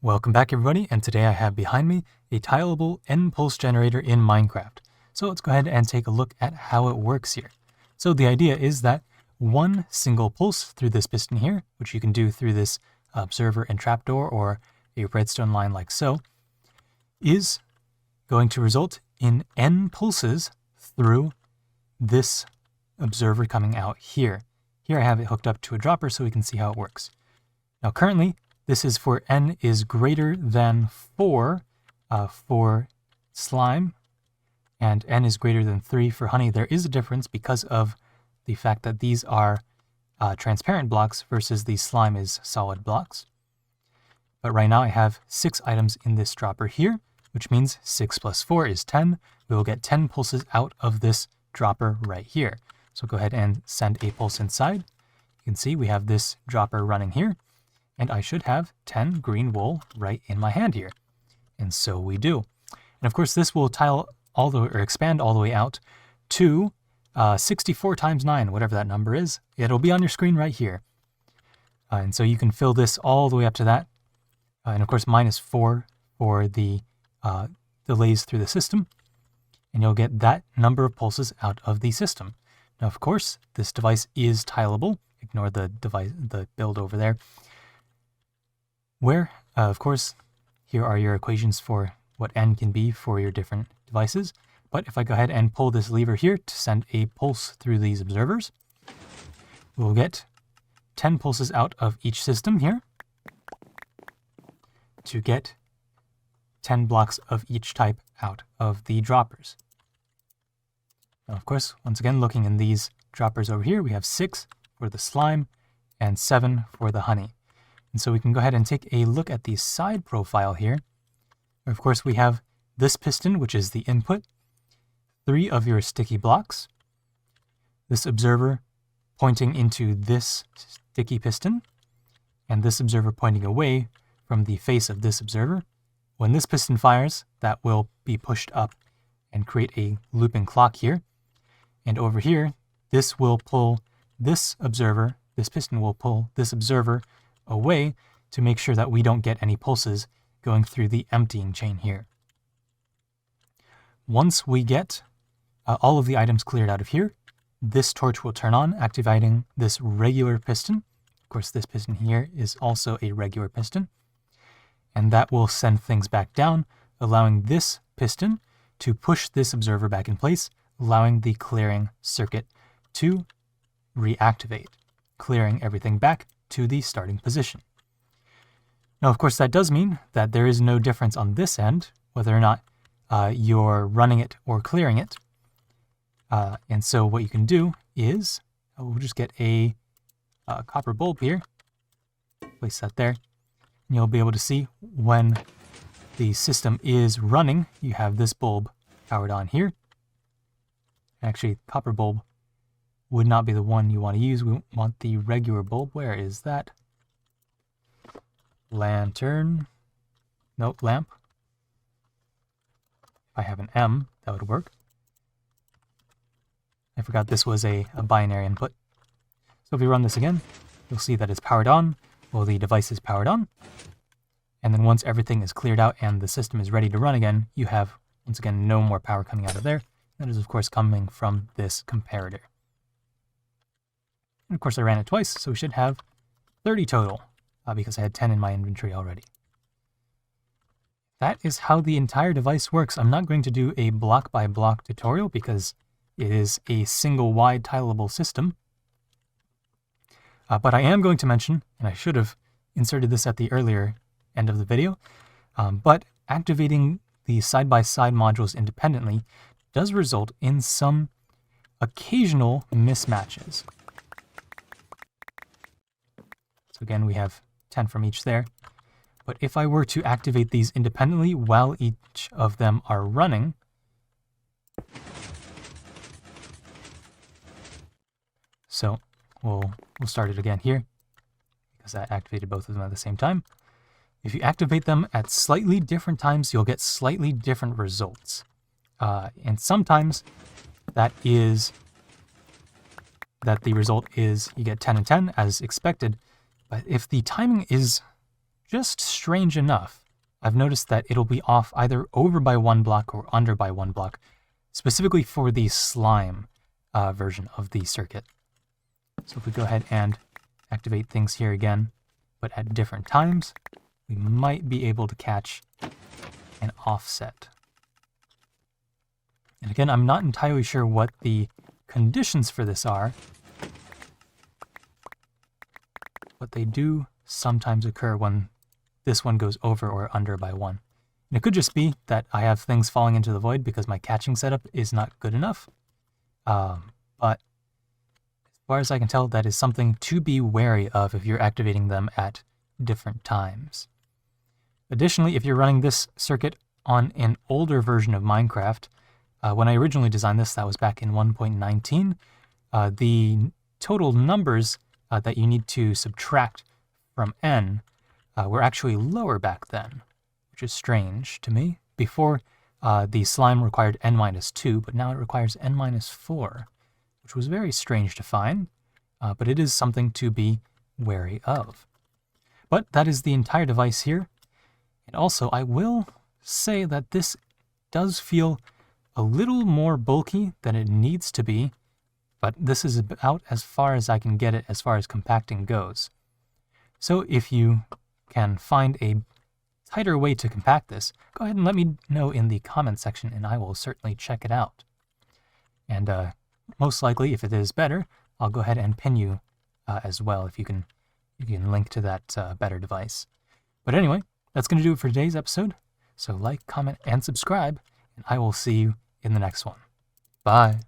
Welcome back everybody, and today I have behind me a tileable end pulse generator in Minecraft. So let's go ahead and take a look at how it works here. So the idea is that one single pulse through this piston here, which you can do through this observer and trapdoor or a redstone line like so, is going to result in n pulses through this observer coming out here. Here I have it hooked up to a dropper so we can see how it works. Now currently, this is for n is greater than 4 for slime, and n is greater than 3 for honey. There is a difference because of the fact that these are transparent blocks versus the slime is solid blocks. But right now I have 6 items in this dropper here, which means 6 plus 4 is 10. We will get 10 pulses out of this dropper right here. So go ahead and send a pulse inside. You can see we have this dropper running here. And I should have 10 green wool right in my hand here. And so we do. And of course this will expand all the way out to 64 times 9, whatever that number is. It'll be on your screen right here. And so you can fill this all the way up to that. And of course -4 for the delays through the system. And you'll get that number of pulses out of the system. Now of course this device is tileable. Ignore the build over there. Where, of course, here are your equations for what n can be for your different devices. But if I go ahead and pull this lever here to send a pulse through these observers, we'll get 10 pulses out of each system here to get 10 blocks of each type out of the droppers. Now, of course, once again, looking in these droppers over here, we have 6 for the slime and 7 for the honey. And so we can go ahead and take a look at the side profile here. Of course, we have this piston, which is the input, 3 of your sticky blocks, this observer pointing into this sticky piston, and this observer pointing away from the face of this observer. When this piston fires, that will be pushed up and create a looping clock here. And over here, this will pull this observer, this piston will pull this observer away to make sure that we don't get any pulses going through the emptying chain here. Once we get all of the items cleared out of here, this torch will turn on, activating this regular piston. Of course, this piston here is also a regular piston, and that will send things back down, allowing this piston to push this observer back in place, allowing the clearing circuit to reactivate, clearing everything back to the starting position. Now, of course, that does mean that there is no difference on this end, whether or not you're running it or clearing it. And so what you can do is, we'll just get a copper bulb here, place that there, and you'll be able to see when the system is running, you have this bulb powered on here. Actually, copper bulb would not be the one you want to use. We want the regular bulb. Where is that? Lantern. Nope, lamp. If I have an M, that would work. I forgot this was a binary input. So if we run this again, you'll see that it's powered on. Well, the device is powered on. And then once everything is cleared out and the system is ready to run again, you have, once again, no more power coming out of there. That is, of course, coming from this comparator. And of course, I ran it twice, so we should have 30 total, because I had 10 in my inventory already. That is how the entire device works. I'm not going to do a block-by-block tutorial because it is a single wide tileable system. But I am going to mention, and I should have inserted this at the earlier end of the video, but activating the side-by-side modules independently does result in some occasional mismatches. So again, we have 10 from each there. But if I were to activate these independently while each of them are running, so we'll start it again here, because I activated both of them at the same time. If you activate them at slightly different times, you'll get slightly different results. And sometimes that the result is you get 10 and 10 as expected. But if the timing is just strange enough, I've noticed that it'll be off either over by 1 block or under by 1 block, specifically for the slime version of the circuit. So if we go ahead and activate things here again, but at different times, we might be able to catch an offset. And again, I'm not entirely sure what the conditions for this are, but they do sometimes occur when this one goes over or under by 1. And it could just be that I have things falling into the void because my catching setup is not good enough. But as far as I can tell, that is something to be wary of if you're activating them at different times. Additionally, if you're running this circuit on an older version of Minecraft, when I originally designed this, that was back in 1.19, the total numbers that you need to subtract from n were actually lower back then, which is strange to me. Before, the slime required n-2, but now it requires n-4, which was very strange to find, but it is something to be wary of. But that is the entire device here. And also, I will say that this does feel a little more bulky than it needs to be, but this is about as far as I can get it as far as compacting goes. So if you can find a tighter way to compact this, go ahead and let me know in the comment section and I will certainly check it out. And most likely, if it is better, I'll go ahead and pin you as well if you can link to that better device. But anyway, that's going to do it for today's episode. So like, comment, and subscribe, and I will see you in the next one. Bye.